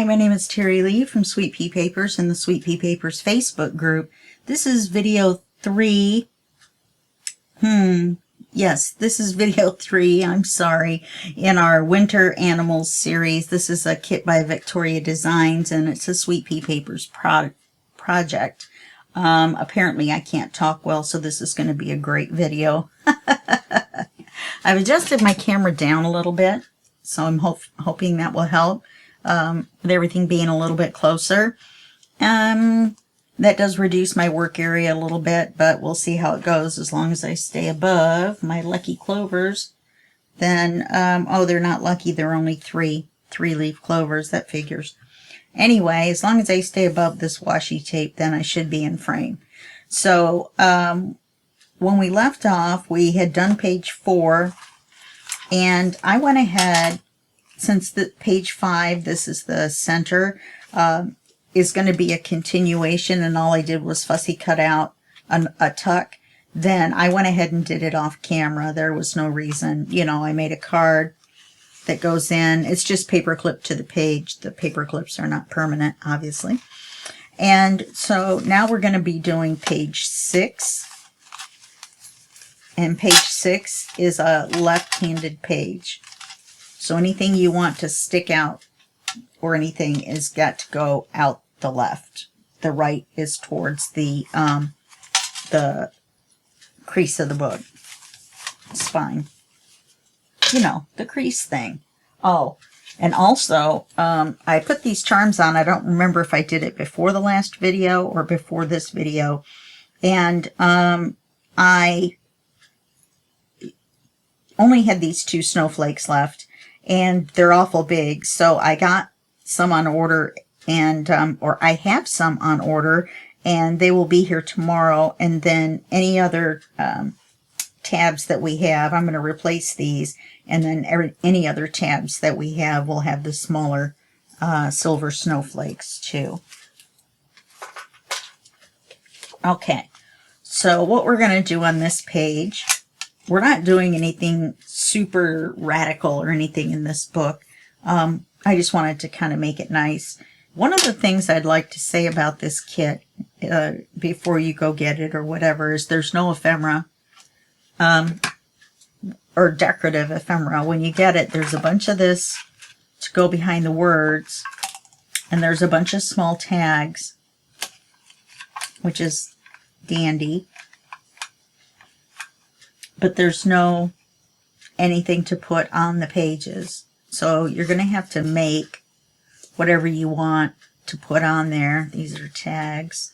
my name is Terry Lee from Sweet Pea Papers and the Sweet Pea Papers Facebook group. This is video 3. Yes, this is video 3, I'm sorry, in our Winter Animals series. This is a kit by Vectoria Designs, and it's a Sweet Pea Papers project. Apparently I can't talk well, so this is going to be a great video. I've adjusted my camera down a little bit, so I'm hoping that will help with everything being a little bit closer. That does reduce my work area a little bit, but we'll see how it goes as long as I stay above my lucky clovers. Then, oh, they're not lucky. They're only three-leaf clovers. That figures. Anyway, as long as I stay above this washi tape, then I should be in frame. So, when we left off, we had done page 4, and I went ahead, since the page 5, this is the center, is going to be a continuation, and all I did was fussy cut out a tuck. Then I went ahead and did it off camera. There was no reason. You know, I made a card that goes in. It's just paper clipped to the page. The paper clips are not permanent, obviously. And so now we're going to be doing page 6. And page 6 is a left-handed page. So anything you want to stick out or anything is got to go out the left. The right is towards the crease of the book. Spine. You know, the crease thing. Oh, and also, I put these charms on. I don't remember if I did it before the last video or before this video. And I only had these 2 snowflakes left. And they're awful big. So I got some on order, and or I have some on order, and they will be here tomorrow. And then any other tabs that we have, I'm going to replace these, and then any other tabs that we have will have the smaller silver snowflakes too. Okay, so what we're going to do on this page, we're not doing anything super radical or anything in this book. I just wanted to kind of make it nice. One of the things I'd like to say about this kit before you go get it or whatever is there's no ephemera or decorative ephemera. When you get it, there's a bunch of this to go behind the words, and there's a bunch of small tags, which is dandy. But there's no anything to put on the pages. So you're going to have to make whatever you want to put on there. These are tags.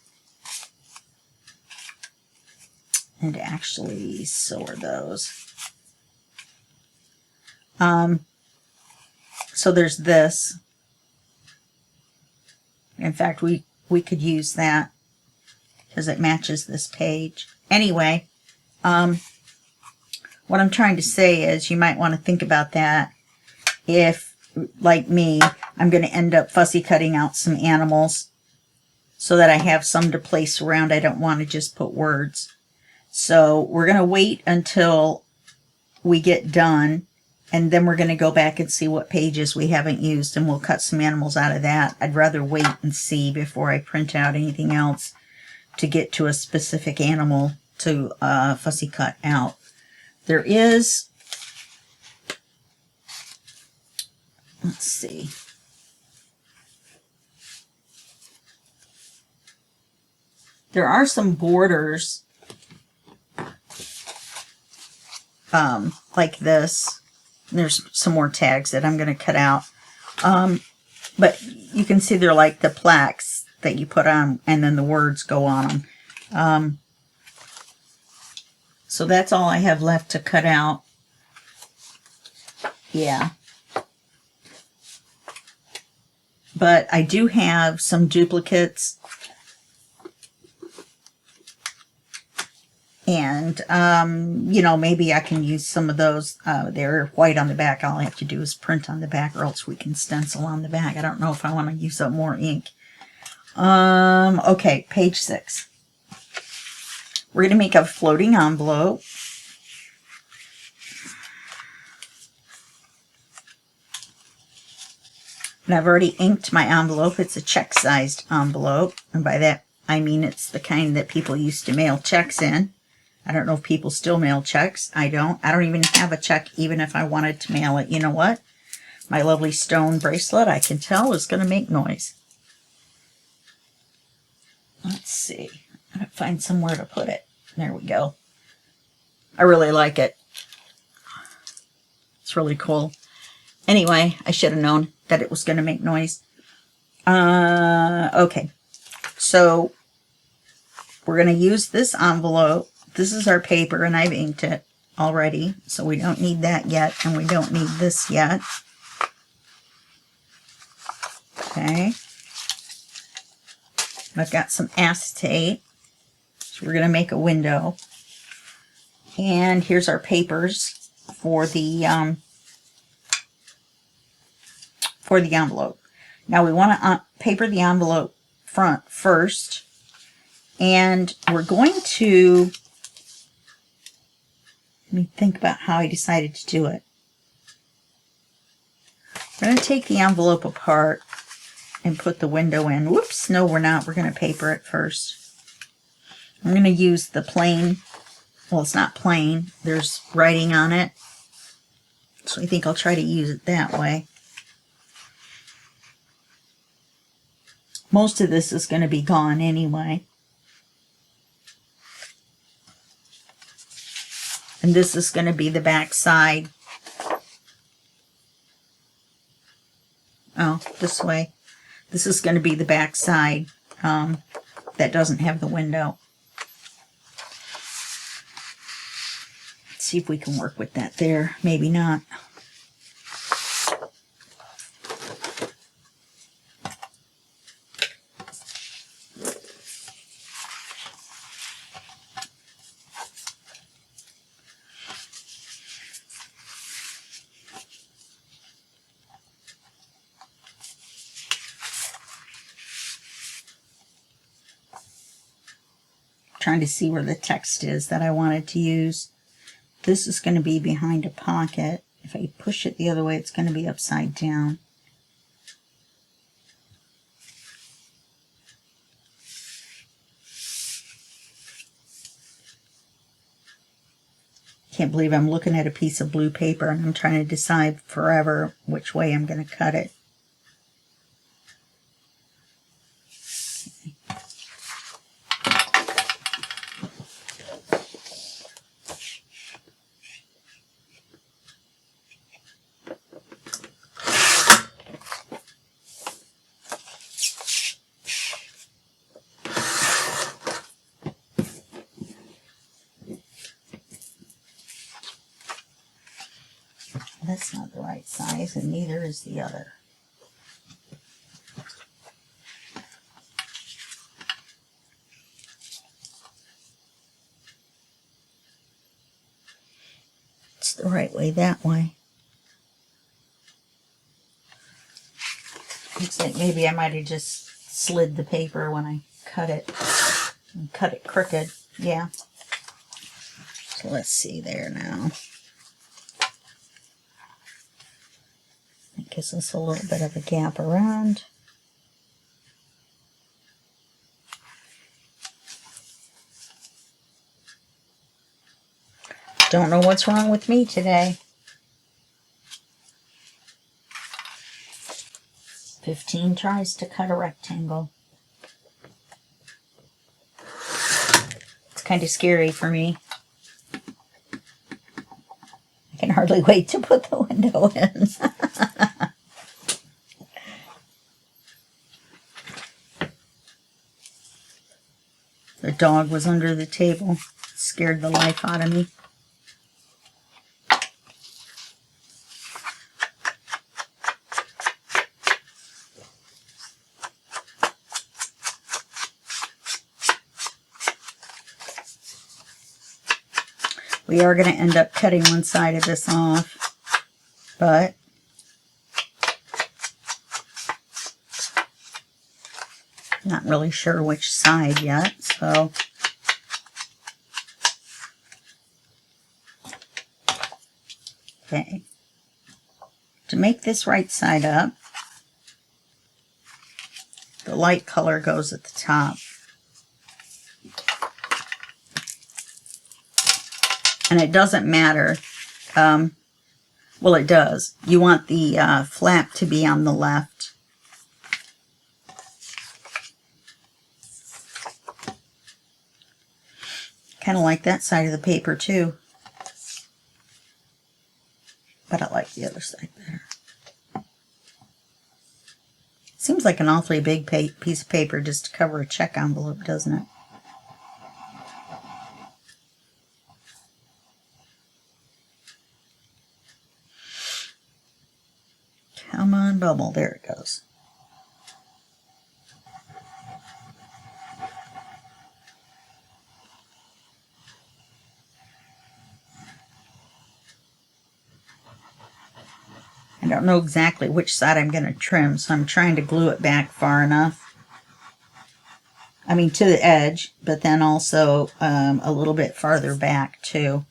And actually, so are those. So there's this. In fact, we could use that because it matches this page. Anyway, what I'm trying to say is you might want to think about that if, like me, I'm going to end up fussy cutting out some animals so that I have some to place around. I don't want to just put words. So we're going to wait until we get done, and then we're going to go back and see what pages we haven't used, and we'll cut some animals out of that. I'd rather wait and see before I print out anything else to get to a specific animal to fussy cut out. There is, let's see, there are some borders like this. There's some more tags that I'm going to cut out, but you can see they're like the plaques that you put on, and then the words go on them. So that's all I have left to cut out. Yeah. But I do have some duplicates. And, you know, maybe I can use some of those. They're white on the back. All I have to do is print on the back, or else we can stencil on the back. I don't know if I want to use up more ink. Okay, page 6. We're going to make a floating envelope. And I've already inked my envelope. It's a check-sized envelope. And by that, I mean it's the kind that people used to mail checks in. I don't know if people still mail checks. I don't. I don't even have a check, even if I wanted to mail it. You know what? My lovely stone bracelet, I can tell, is going to make noise. Let's see. I'm going to find somewhere to put it. There we go. I really like it. It's really cool. Anyway, I should have known that it was going to make noise. Okay. So, we're going to use this envelope. This is our paper, and I've inked it already. So, we don't need that yet, and we don't need this yet. Okay. I've got some acetate. So, we're going to make a window. And here's our papers for the envelope. Now we want to paper the envelope front first, and we're going to, let me think about how I decided to do it. We're going to take the envelope apart and put the window in. Whoops, no we're not. We're going to paper it first. I'm going to use the plain, well it's not plain, there's writing on it, so I think I'll try to use it that way. Most of this is going to be gone anyway. And this is going to be the back side. Oh, this way. This is going to be the back side that doesn't have the window. Let's see if we can work with that there. Maybe not. Trying to see where the text is that I wanted to use. This is going to be behind a pocket. If I push it the other way, it's going to be upside down. Can't believe I'm looking at a piece of blue paper and I'm trying to decide forever which way I'm going to cut it. That's not the right size, and neither is the other. It's the right way that way. Looks like maybe I might have just slid the paper when I cut it. And cut it crooked. Yeah. So let's see there now. It gives us a little bit of a gap around. Don't know what's wrong with me today. 15 tries to cut a rectangle. It's kind of scary for me. I can hardly wait to put the window in. The dog was under the table. It scared the life out of me. We are going to end up cutting one side of this off, but not really sure which side yet, so okay. To make this right side up, The light color goes at the top. And it doesn't matter. Well, it does. You want the flap to be on the left. Kind of like that side of the paper too. But I like the other side better. Seems like an awfully big piece of paper just to cover a check envelope, doesn't it? Come on, bubble. There it goes. I don't know exactly which side I'm going to trim, so I'm trying to glue it back far enough. I mean, to the edge, but then also a little bit farther back, too,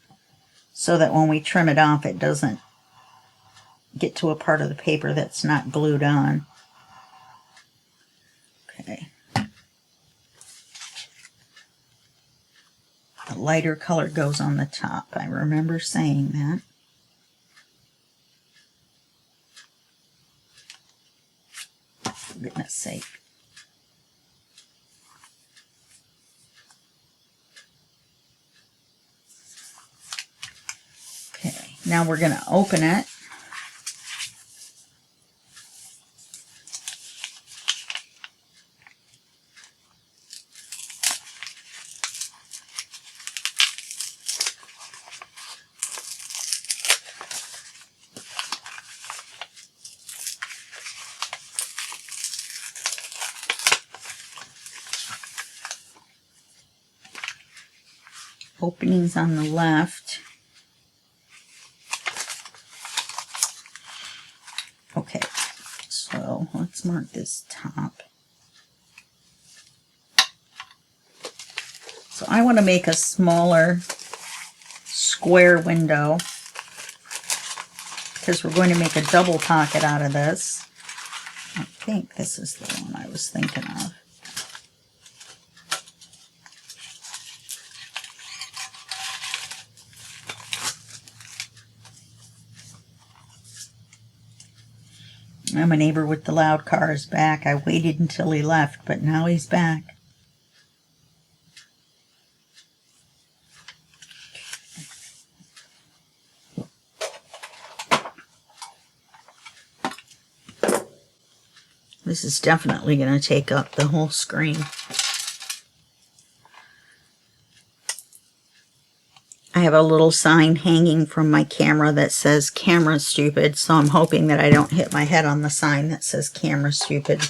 so that when we trim it off, it doesn't get to a part of the paper that's not glued on. Okay. The lighter color goes on the top. I remember saying that. For goodness sake. Okay, now we're going to open it. Openings on the left. Okay, so let's mark this top. So I want to make a smaller square window because we're going to make a double pocket out of this. I think this is the one I was thinking of. Now my neighbor with the loud car is back. I waited until he left, but now he's back. This is definitely going to take up the whole screen. I have a little sign hanging from my camera that says camera stupid, so I'm hoping that I don't hit my head on the sign that says camera stupid.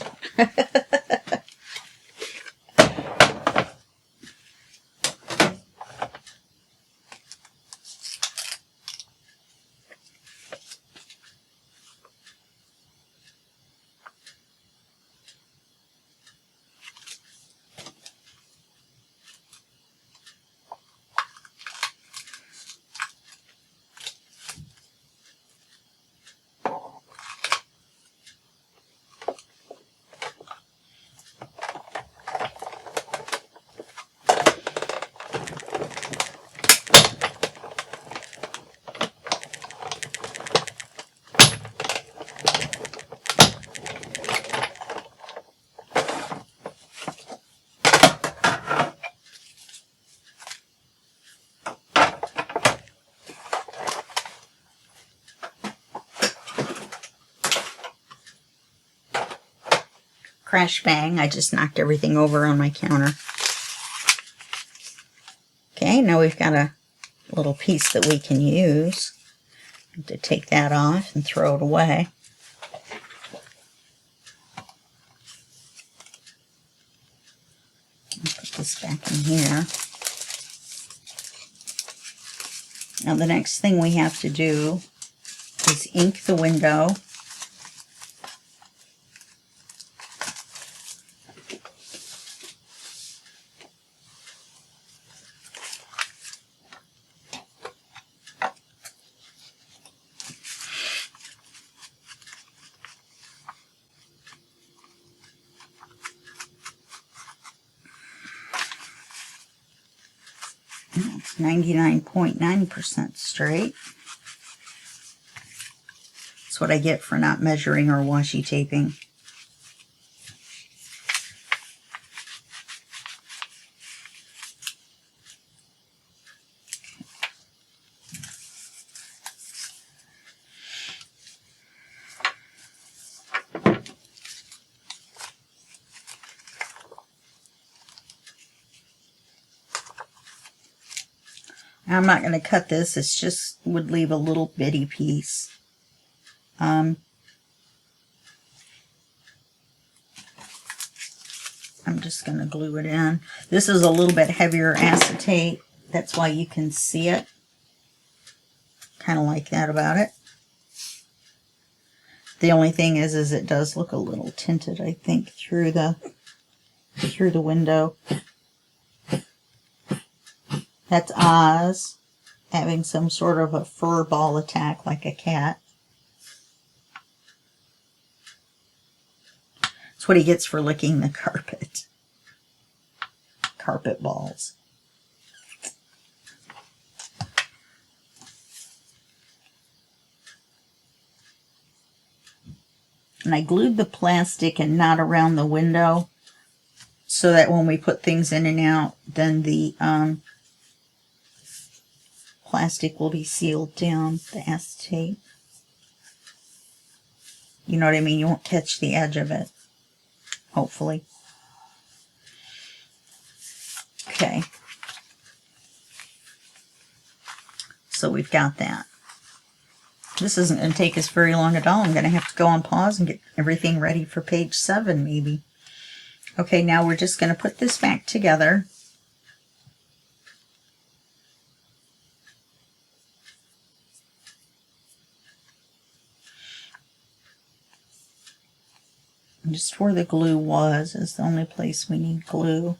Crash bang, I just knocked everything over on my counter. Okay, now we've got a little piece that we can use. To take that off and throw it away. Put this back in here. Now the next thing we have to do is ink the window. 99.9% straight. That's what I get for not measuring or washi taping. I'm not going to cut this, it's just would leave a little bitty piece. I'm just going to glue it in. This is a little bit heavier acetate, that's why you can see it. Kind of like that about it. The only thing is it does look a little tinted, I think, through the window. That's Oz having some sort of a fur ball attack like a cat. That's what he gets for licking the carpet. Carpet balls. And I glued the plastic and not around the window so that when we put things in and out, then the plastic will be sealed down, the acetate. You know what I mean? You won't catch the edge of it, hopefully. Okay. So we've got that. This isn't going to take us very long at all. I'm going to have to go on pause and get everything ready for page 7, maybe. Okay, now we're just going to put this back together. Just where the glue was is the only place we need glue.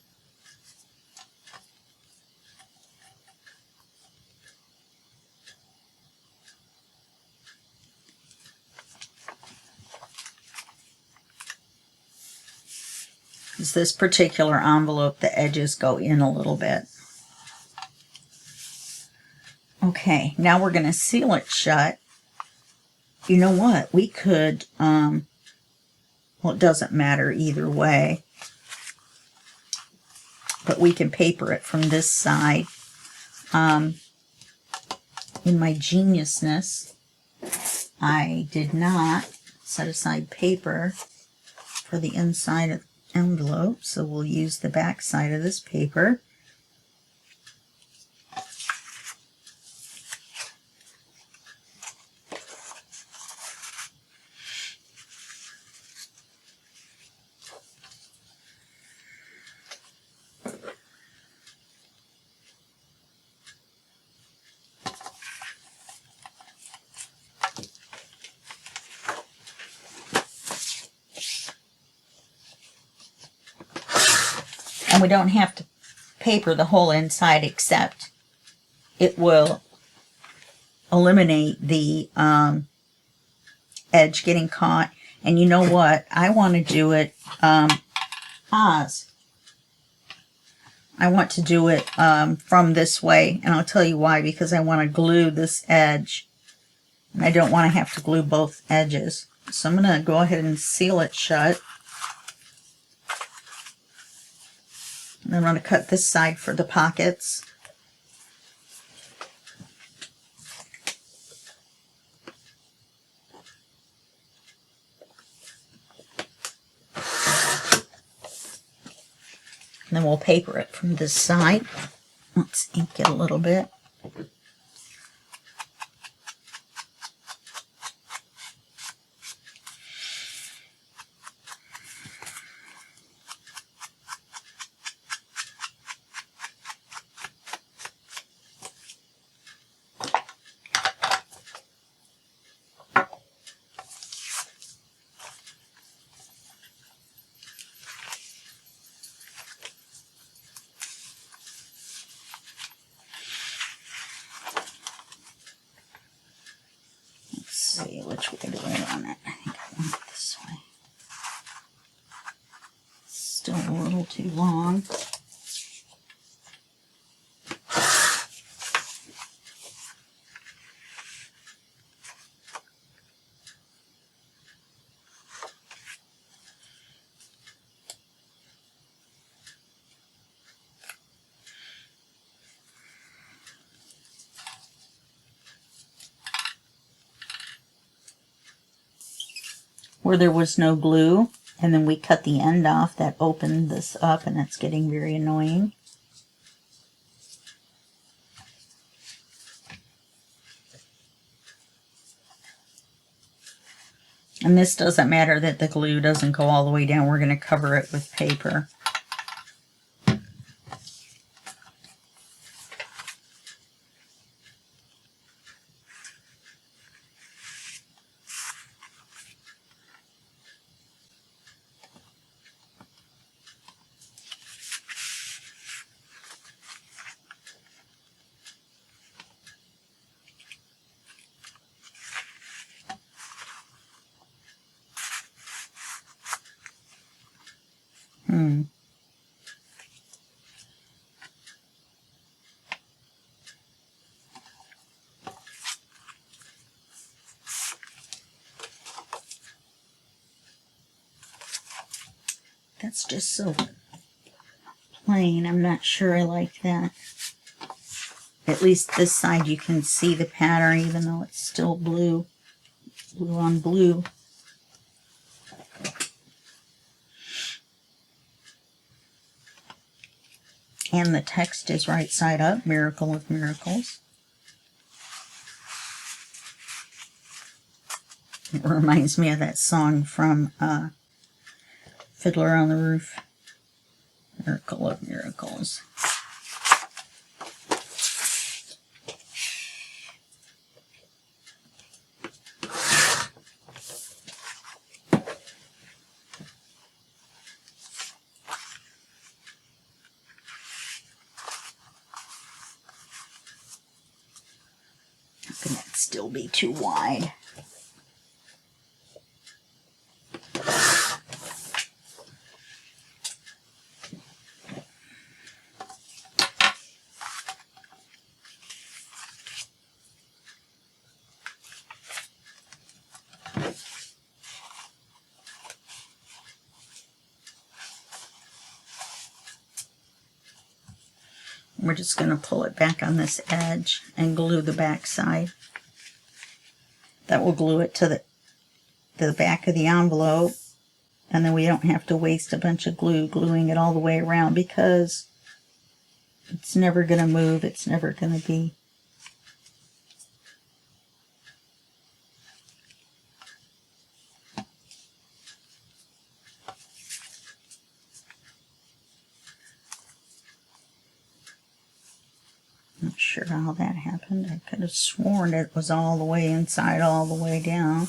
Because this particular envelope, the edges go in a little bit. Okay, now we're going to seal it shut. You know what? We could, well, it doesn't matter either way. But we can paper it from this side. In my geniusness, I did not set aside paper for the inside of the envelope, so we'll use the back side of this paper. And we don't have to paper the whole inside, except it will eliminate the edge getting caught. And you know what? I want to do it Oz. I want to do it from this way, and I'll tell you why. Because I want to glue this edge, and I don't want to have to glue both edges. So I'm going to go ahead and seal it shut. And I'm going to cut this side for the pockets. And then we'll paper it from this side. Let's ink it a little bit. See which way do I want it. I think I want it this way. Still a little too long. where there was no glue, and then we cut the end off. That opened this up, and it's getting very annoying. And this doesn't matter that the glue doesn't go all the way down. We're going to cover it with paper. That's just so plain. I'm not sure I like that. At least this side you can see the pattern even though it's still blue. Blue on blue. And the text is right side up. Miracle of Miracles. It reminds me of that song from Fiddler on the Roof. Miracle of Miracles. How can that still be too wide? We're just going to pull it back on this edge and glue the back side. That will glue it to the back of the envelope, and then we don't have to waste a bunch of glue gluing it all the way around because it's never going to move. It's never going to be. Not sure how that happened. I could have sworn it was all the way inside, all the way down.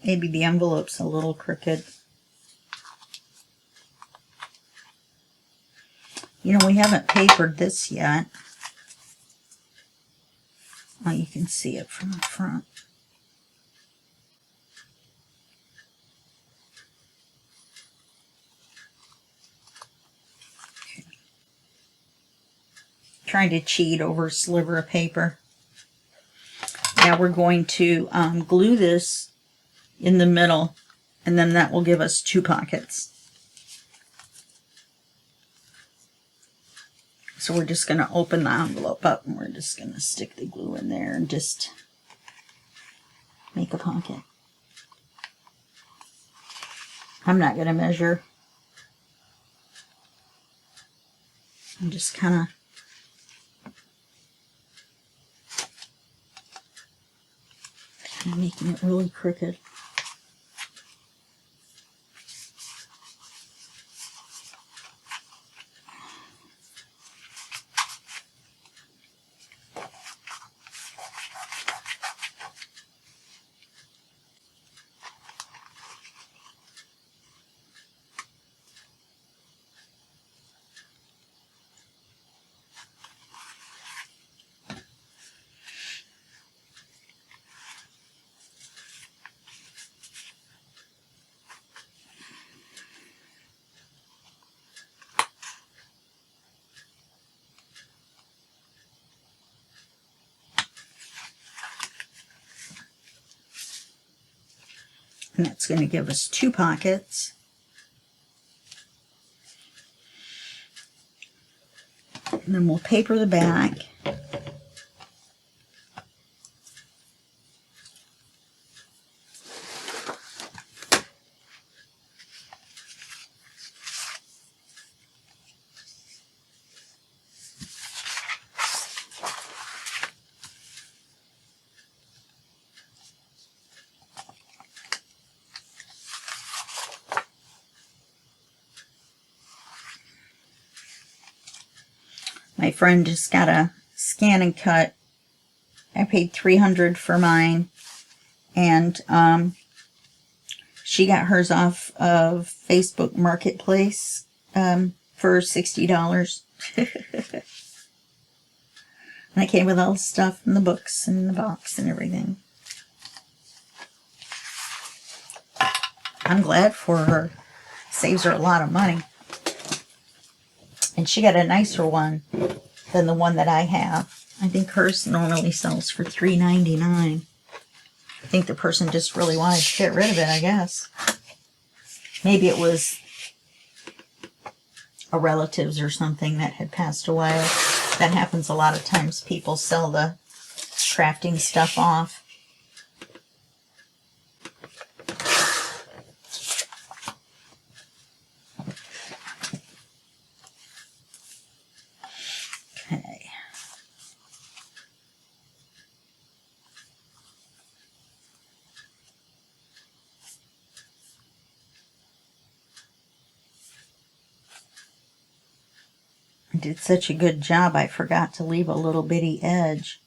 Maybe the envelope's a little crooked. You know, we haven't papered this yet. Oh, you can see it from the front. Okay. Trying to cheat over a sliver of paper. Now we're going to glue this in the middle, and then that will give us 2 pockets. So we're just going to open the envelope up, and we're just going to stick the glue in there and just make a pocket. I'm not going to measure. I'm just kind of making it really crooked. And that's going to give us 2 pockets. And then we'll paper the back. My friend just got a scan and cut. I paid $300 for mine, and she got hers off of Facebook Marketplace for $60. And I came with all the stuff and the books and the box and everything. I'm glad for her. Saves her a lot of money. And she got a nicer one than the one that I have. I think hers normally sells for $3.99. I think the person just really wanted to get rid of it, I guess. Maybe it was a relative's or something that had passed away. That happens a lot of times. People sell the crafting stuff off. Okay. I did such a good job, I forgot to leave a little bitty edge.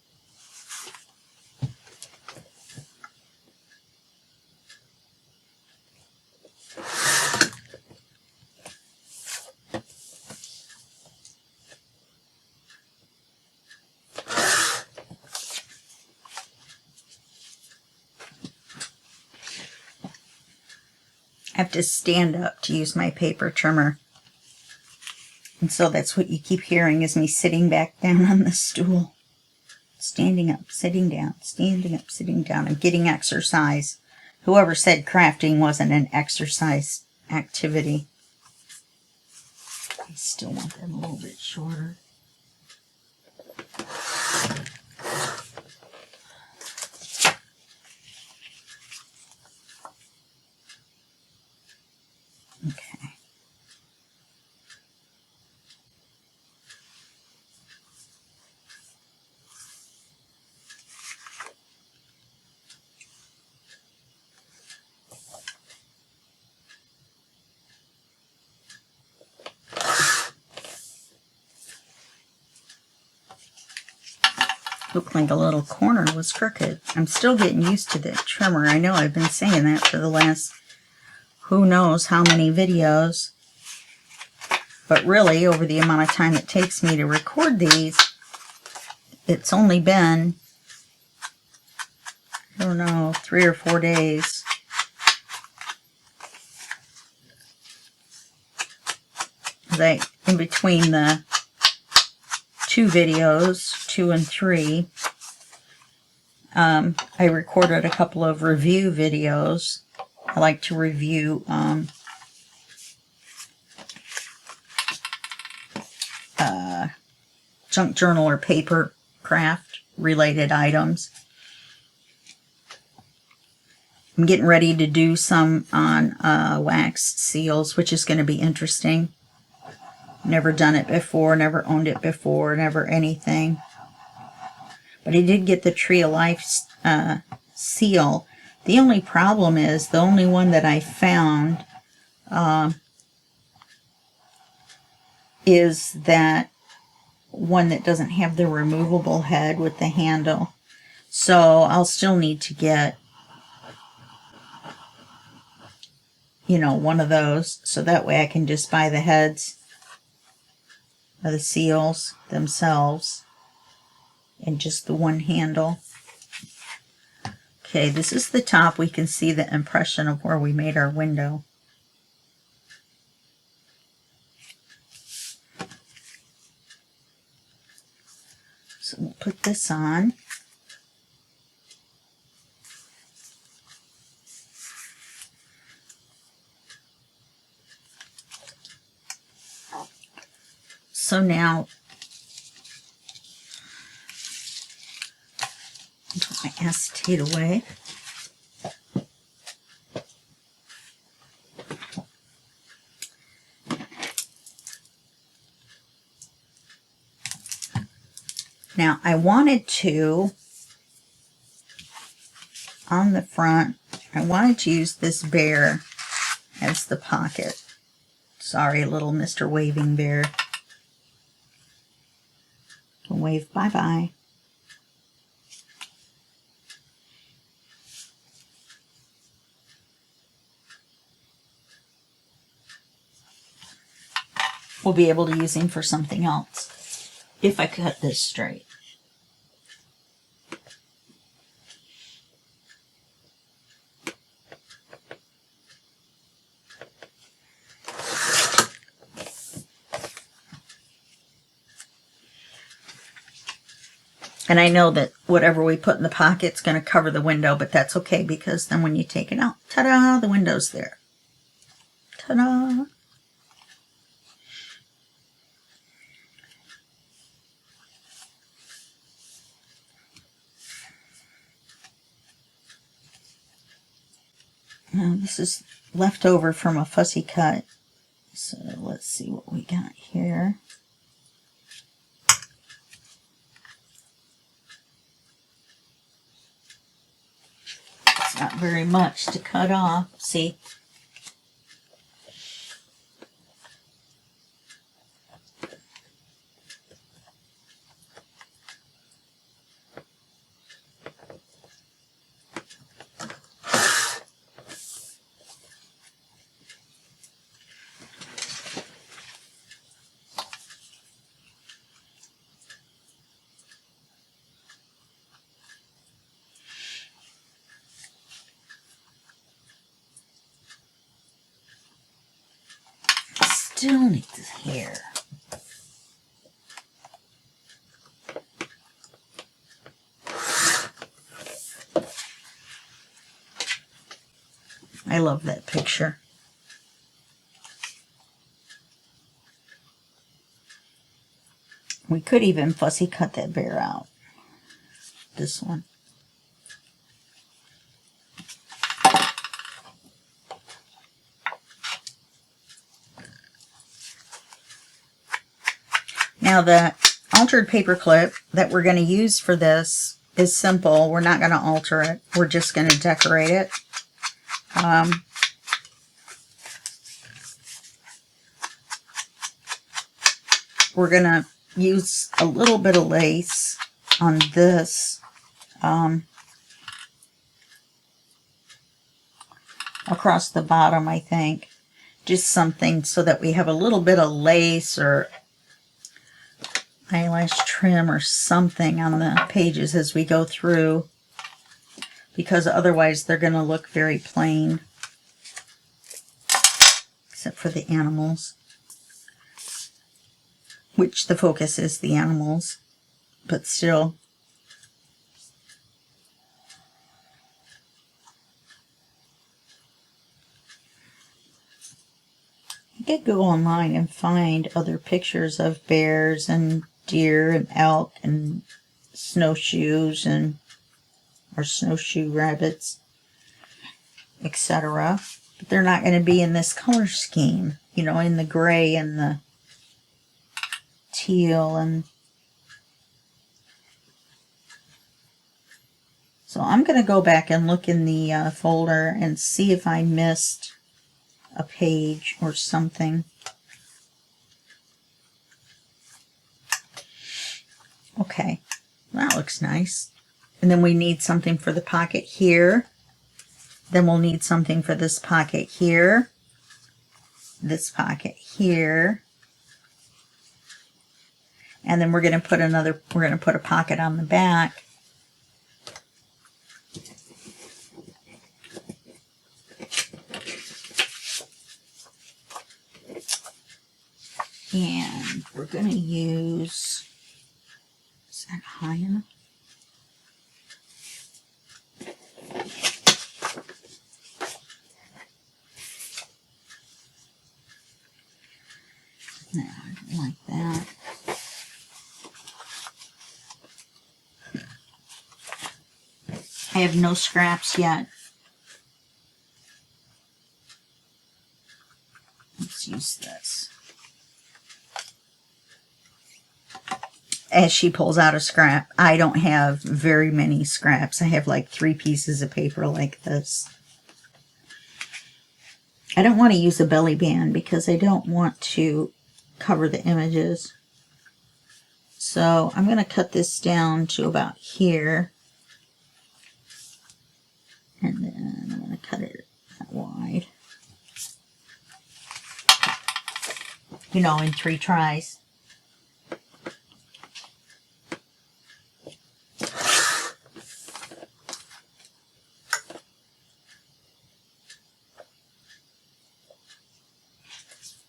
I have to stand up to use my paper trimmer. And so that's what you keep hearing is me sitting back down on the stool. Standing up, sitting down, standing up, sitting down. I'm getting exercise. Whoever said crafting wasn't an exercise activity. I still want them a little bit shorter. Okay. Looked like a little corner was crooked. I'm still getting used to the trimmer. I know I've been saying that for the last who knows how many videos. But really, over the amount of time it takes me to record these, it's only been, I don't know, 3 or 4 days. In between the 2 videos, 2 and 3, I recorded a couple of review videos. I like to review junk journal or paper craft related items. I'm getting ready to do some on wax seals, which is going to be interesting. Never done it before, never owned it before, never anything. But I did get the Tree of Life seal. The only problem is, the only one that I found is that one that doesn't have the removable head with the handle. So I'll still need to get, you know, one of those. So that way I can just buy the heads of the seals themselves and just the one handle. Okay, this is the top. We can see the impression of where we made our window. So we'll put this on. So now, put my acetate away. Now, I wanted to, on the front, I wanted to use this bear as the pocket. Sorry, little Mr. Waving Bear. Wave bye-bye. We'll be able to use him for something else if I cut this straight. And I know that whatever we put in the pocket's going to cover the window, but that's okay because then when you take it out, ta-da, the window's there. Ta-da! Now this is left over from a fussy cut. So let's see what we got here. It's not very much to cut off. See? Still need the hair. I love that picture. We could even fussy cut that bear out. This one. Now the altered paper clip that we're going to use for this is simple. We're not going to alter it. We're just going to decorate it. We're going to use a little bit of lace on this across the bottom, I think. Just something so that we have a little bit of lace or eyelash trim or something on the pages as we go through, because otherwise they're going to look very plain, except for the animals, which the focus is the animals, but still. You could go online and find other pictures of bears and deer and elk and snowshoes and or snowshoe rabbits, etc. But they're not going to be in this color scheme, you know, in the gray and the teal. And so I'm going to go back and look in the folder and see if I missed a page or something. Okay, that looks nice. And then we need something for the pocket here. Then we'll need something for this pocket here. This pocket here. And then we're going to put a pocket on the back. And we're going to use, is that high enough? No, I don't like that. I have no scraps yet. Let's use this. As she pulls out a scrap, I don't have very many scraps. I have like 3 pieces of paper like this. I don't want to use a belly band because I don't want to cover the images. So I'm going to cut this down to about here. And then I'm going to cut it that wide. You know, in 3 tries.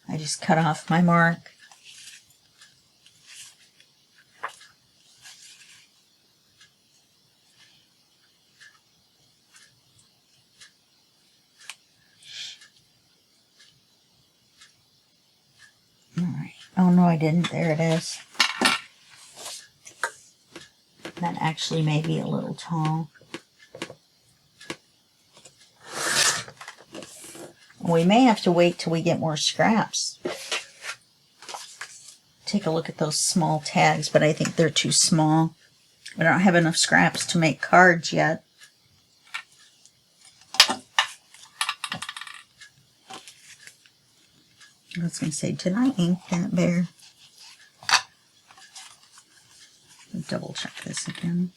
I just cut off my mark. All right. Oh no, I didn't. There it is. That actually may be a little tall. We may have to wait till we get more scraps. Take a look at those small tags, but I think they're too small. I don't have enough scraps to make cards yet. I was going to say, did I ink that bear? Double check this again.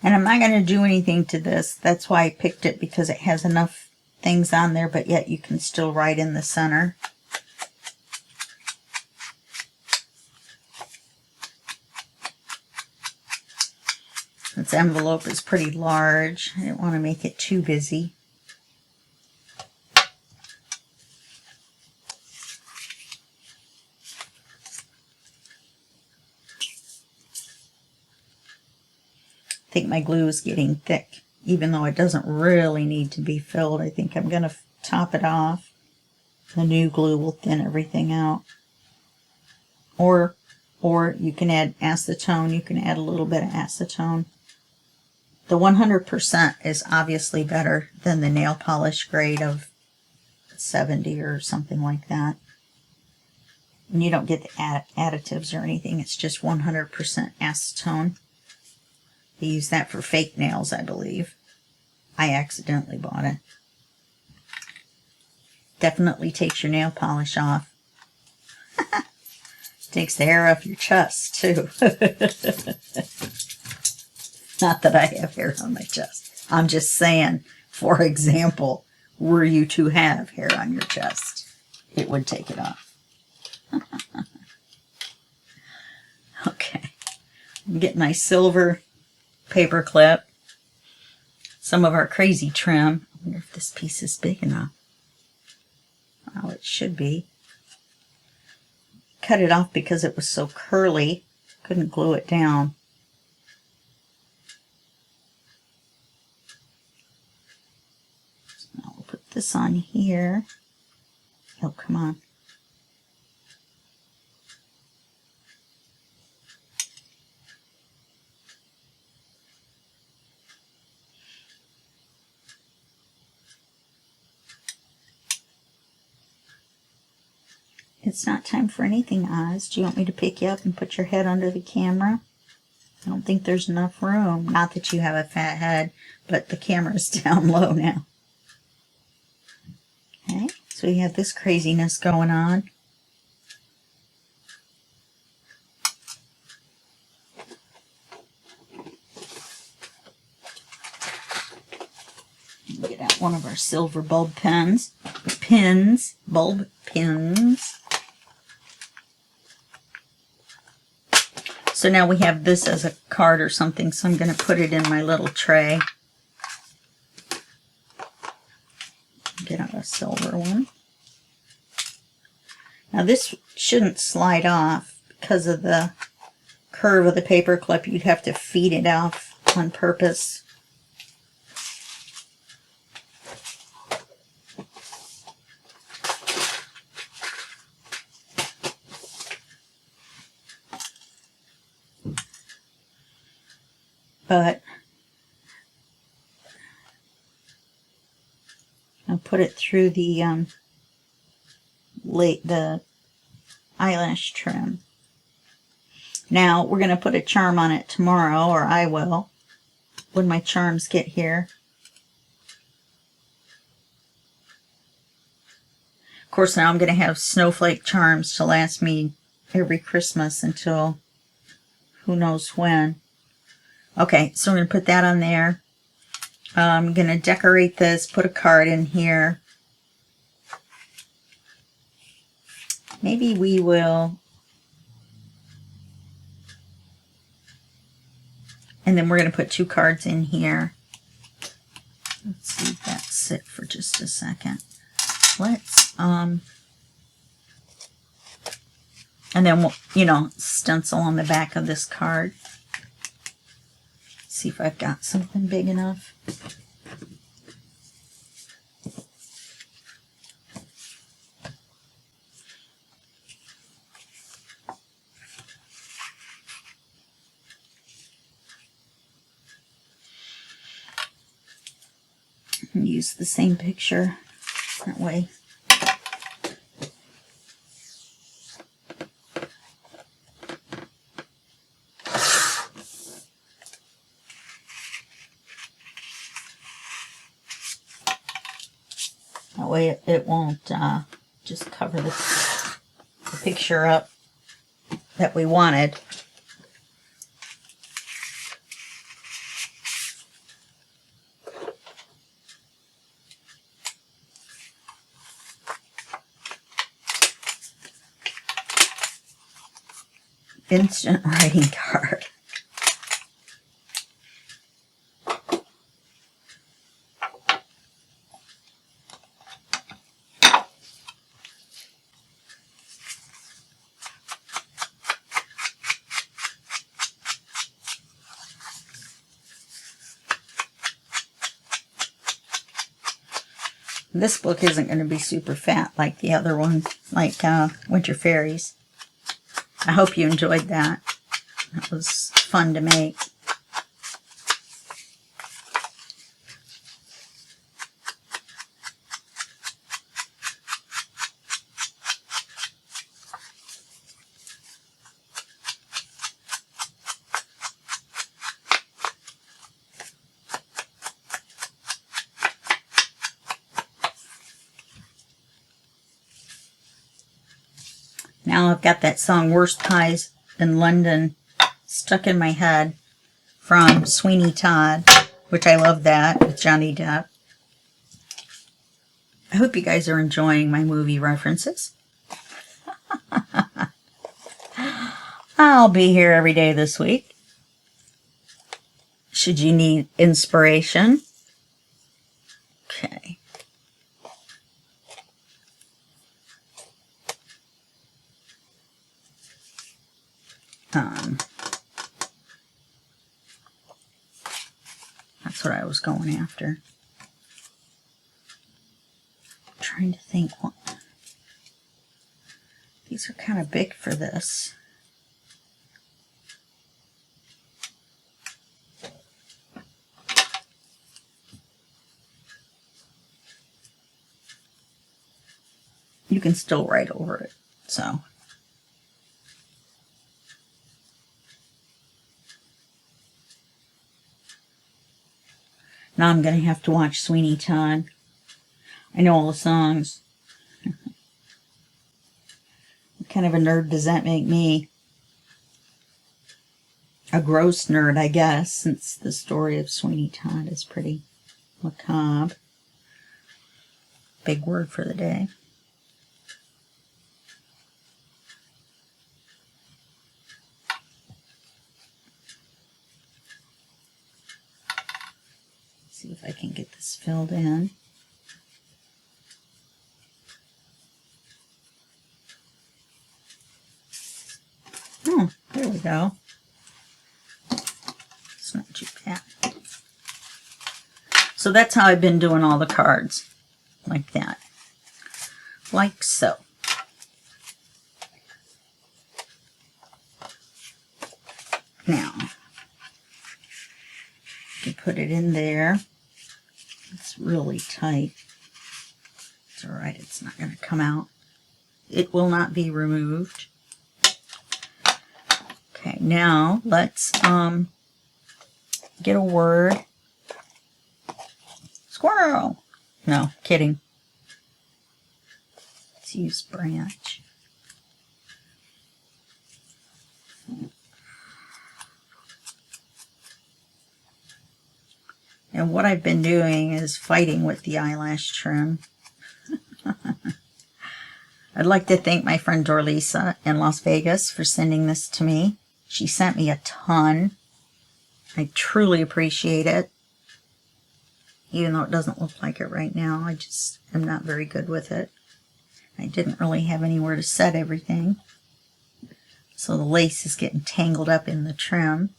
And I'm not going to do anything to this. That's why I picked it, because it has enough things on there, but yet you can still write in the center. This envelope is pretty large. I didn't want to make it too busy. I think my glue is getting thick, even though it doesn't really need to be filled. I think I'm going to top it off. The new glue will thin everything out. Or you can add acetone. You can add a little bit of acetone. The 100% is obviously better than the nail polish grade of 70 or something like that. And you don't get the additives or anything. It's just 100% acetone. They use that for fake nails, I believe. I accidentally bought it. Definitely takes your nail polish off. Takes the hair off your chest, too. Not that I have hair on my chest. I'm just saying, for example, were you to have hair on your chest, it would take it off. Okay. I'm getting my silver paper clip. Some of our crazy trim. I wonder if this piece is big enough. Well, it should be. Cut it off because it was so curly. Couldn't glue it down. So now we'll put this on here. Oh, come on. It's not time for anything, Oz. Do you want me to pick you up and put your head under the camera? I don't think there's enough room. Not that you have a fat head, but the camera's down low now. Okay, so we have this craziness going on. Get out one of our silver bulb pens. Bulb pins. So now we have this as a card or something, so I'm going to put it in my little tray. Get out a silver one. Now this shouldn't slide off because of the curve of the paper clip. You'd have to feed it off on purpose. but I'll put it through the eyelash trim. Now we're going to put a charm on it tomorrow, or I will, when my charms get here. Of course, now I'm going to have snowflake charms to last me every Christmas until who knows when. Okay, so we're going to put that on there. I'm going to decorate this, put a card in here. Maybe we will. And then we're going to put 2 cards in here. Let's see if that sit for just a second. Let's, and then we'll, you know, stencil on the back of this card. See if I've got something big enough. And use the same picture that way. That way it won't just cover the picture up that we wanted. Instant writing card. This book isn't going to be super fat like the other one, like Winter Fairies. I hope you enjoyed that. That was fun to make. Now I've got that song Worst Pies in London stuck in my head from Sweeney Todd, which I love that, with Johnny Depp. I hope you guys are enjoying my movie references. I'll be here every day this week, should you need inspiration. Okay. That's what I was going after. I'm trying to think what. These are kind of big for this. You can still write over it, so. Now I'm going to have to watch Sweeney Todd. I know all the songs. What kind of a nerd does that make me? A gross nerd, I guess, since the story of Sweeney Todd is pretty macabre. Big word for the day. See if I can get this filled in. Oh, there we go. It's not too bad. So that's how I've been doing all the cards. Like that. Like so. Now, can put it in there. It's really tight. It's alright, it's not going to come out. It will not be removed. Okay, now let's get a word. Squirrel! No, kidding. Let's use branch. And what I've been doing is fighting with the eyelash trim. I'd like to thank my friend Dorlisa in Las Vegas for sending this to me. She sent me a ton. I truly appreciate it. Even though it doesn't look like it right now, I just am not very good with it. I didn't really have anywhere to set everything. So the lace is getting tangled up in the trim.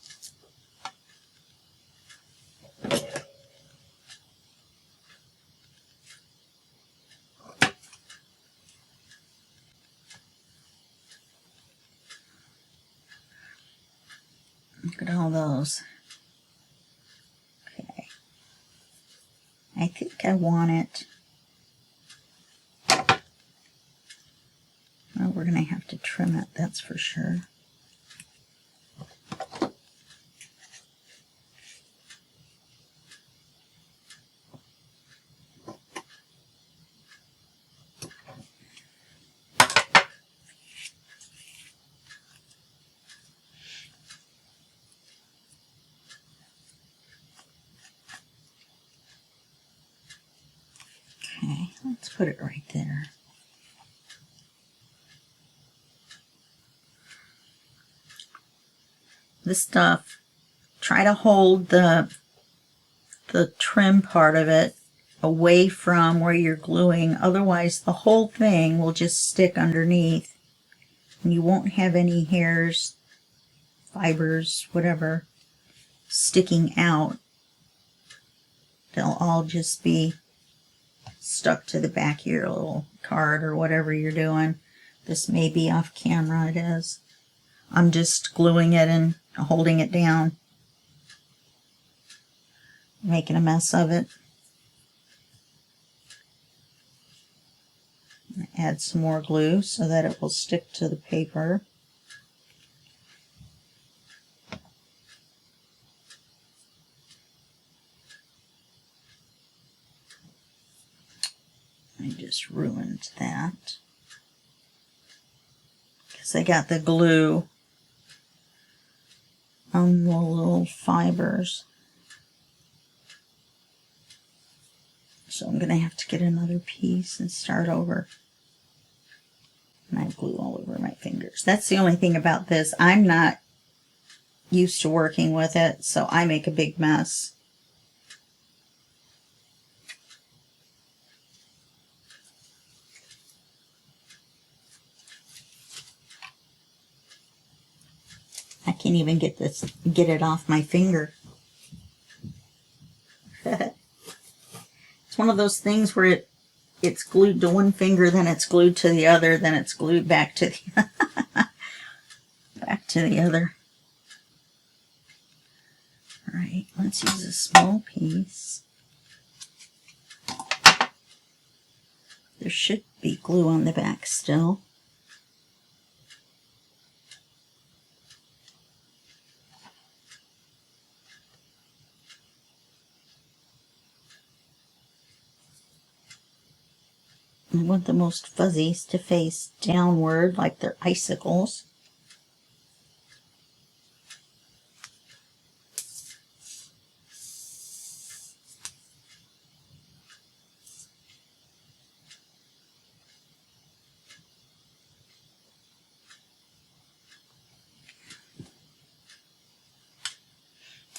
Look at all those. Okay. I think I want it. Well, we're going to have to trim it, that's for sure. Okay, let's put it right there. This stuff, try to hold the trim part of it away from where you're gluing. Otherwise, the whole thing will just stick underneath. And you won't have any hairs, fibers, whatever, sticking out. They'll all just be stuck to the back of your little card or whatever you're doing. This may be off camera, it is. I'm just gluing it and holding it down, making a mess of it. Add some more glue so that it will stick to the paper. I just ruined that because I got the glue on the little fibers. So I'm going to have to get another piece and start over. And I have glue all over my fingers. That's the only thing about this. I'm not used to working with it, so I make a big mess. I can't even get it off my finger. It's one of those things where it's glued to one finger, then it's glued to the other, then it's glued back to the back to the other. All right, let's use a small piece. There should be glue on the back still. I want the most fuzzies to face downward like they're icicles.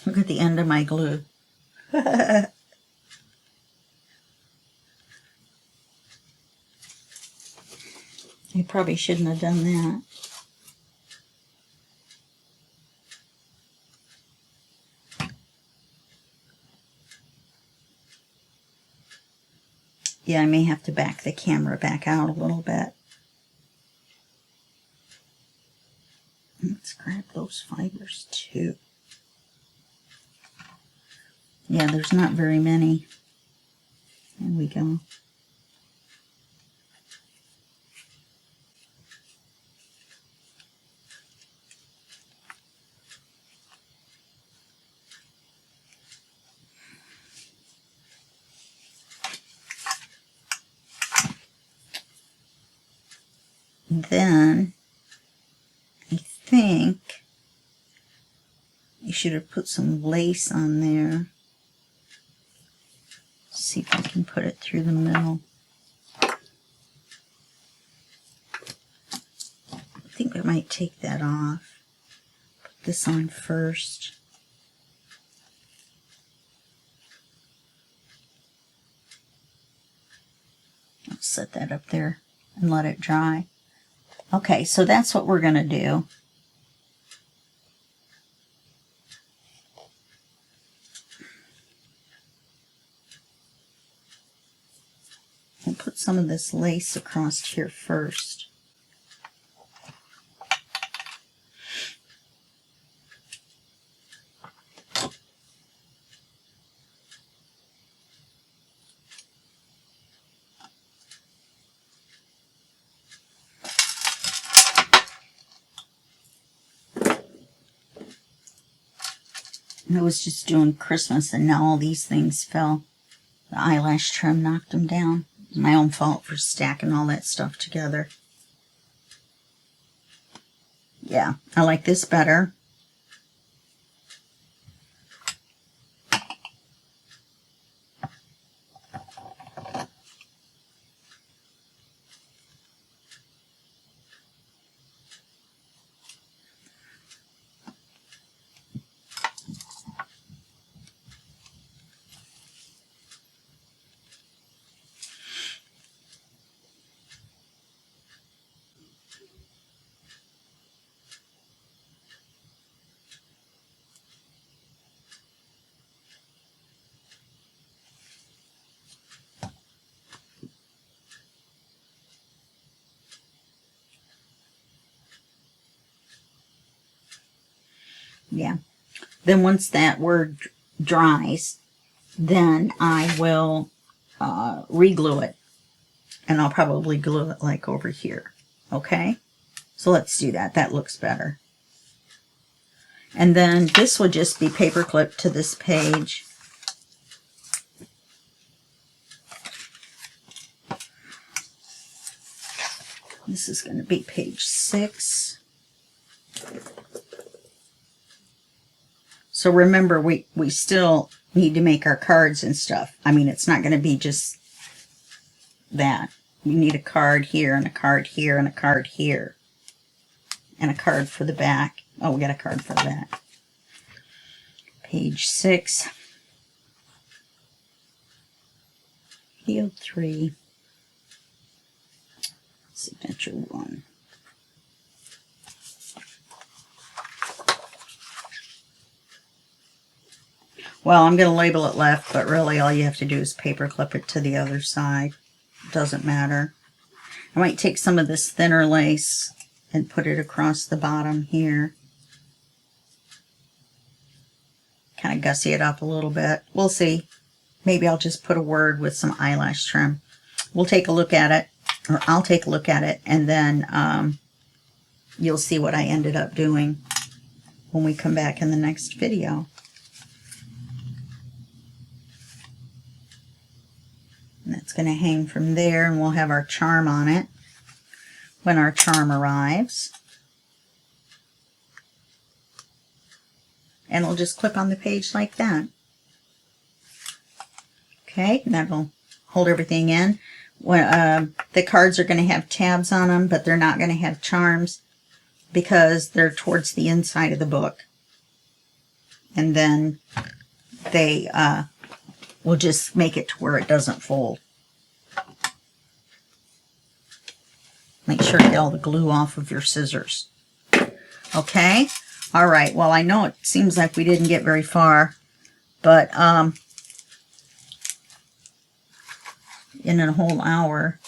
Look at the end of my glue. I probably shouldn't have done that. Yeah, I may have to back the camera back out a little bit. Let's grab those fibers too. Yeah, there's not very many. There we go. Then I think you should have put some lace on there. See if I can put it through the middle. I think I might take that off. Put this on first. I'll set that up there and let it dry. Okay, so that's what we're going to do. We'll put some of this lace across here first. I was just doing Christmas and now all these things fell. The eyelash trim knocked them down. My own fault for stacking all that stuff together. Yeah, I like this better. Yeah. Then once that word dries, then I will re-glue it. And I'll probably glue it like over here. Okay? So let's do that. That looks better. And then this will just be paper clipped to this page. This is going to be page 6. So remember, we still need to make our cards and stuff. I mean, it's not going to be just that. We need a card here, and a card here, and a card here. And a card for the back. Oh, we got a card for the back. Page 6. Field 3. Signature 1. Well, I'm going to label it left, but really all you have to do is paper clip it to the other side. Doesn't matter. I might take some of this thinner lace and put it across the bottom here. Kind of gussy it up a little bit. We'll see. Maybe I'll just put a word with some eyelash trim. We'll take a look at it, or I'll take a look at it, and then you'll see what I ended up doing when we come back in the next video. And that's going to hang from there, and we'll have our charm on it when our charm arrives. And it'll just clip on the page like that. Okay, and that'll hold everything in. The cards are going to have tabs on them, but they're not going to have charms because they're towards the inside of the book. And then they will just make it to where it doesn't fold. Make sure to get all the glue off of your scissors. Okay? All right. Well, I know it seems like we didn't get very far, but in a whole hour,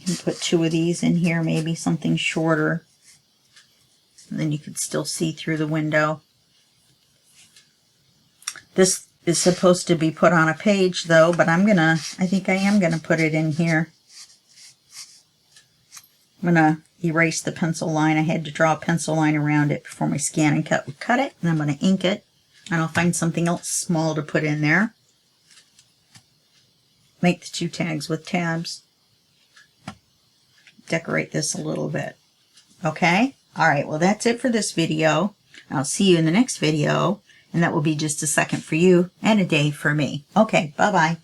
You can put 2 of these in here, maybe something shorter. And then you could still see through the window. This is supposed to be put on a page though, but I think I am gonna put it in here. I'm gonna erase the pencil line. I had to draw a pencil line around it before my scan and cut would cut it. And I'm gonna ink it. And I'll find something else small to put in there. Make the 2 tags with tabs. Decorate this a little bit. Okay? Alright, well that's it for this video. I'll see you in the next video. And that will be just a second for you and a day for me. Okay, bye-bye.